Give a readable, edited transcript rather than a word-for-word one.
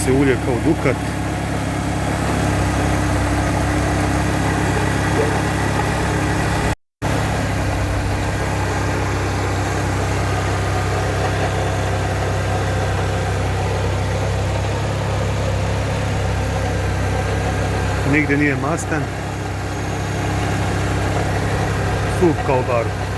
se ulje kao Dukat. Nigdje nije mastan. Sup kao bar.